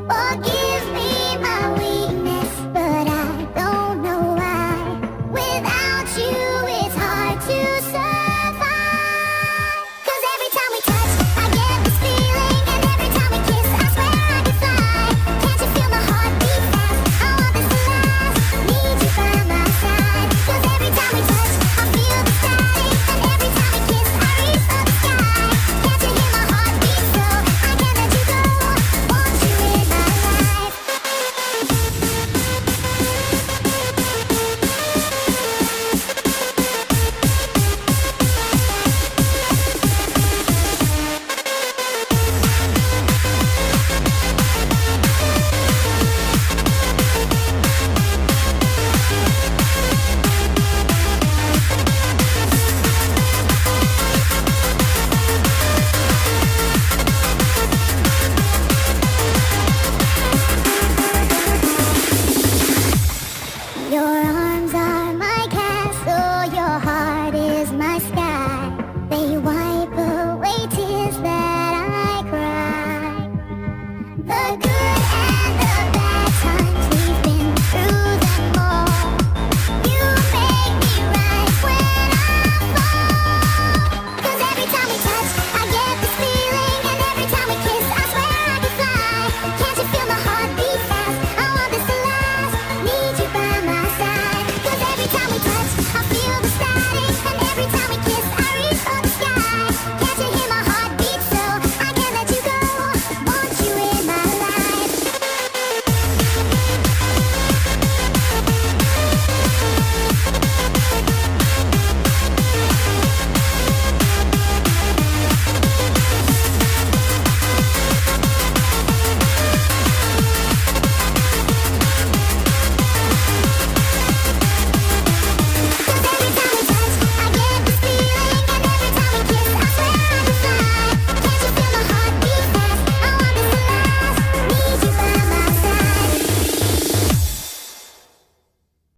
Forgive me my weakness, but I don't know why. Without you, it's hard to survive. 'Cause every time we touch, I get this feeling, and every time we kiss, I swear I could fly. Can't you feel my heart beat fast? I want this to last. Need you by my side. 'Cause every time we touch, I feel the static, and every time we kiss, I reach for the sky. Can't you hear my heart beat so? I can't let you go. Want you in my life. Your arms are my castle, your heart is my sky. They wipe away tears that I cry. The good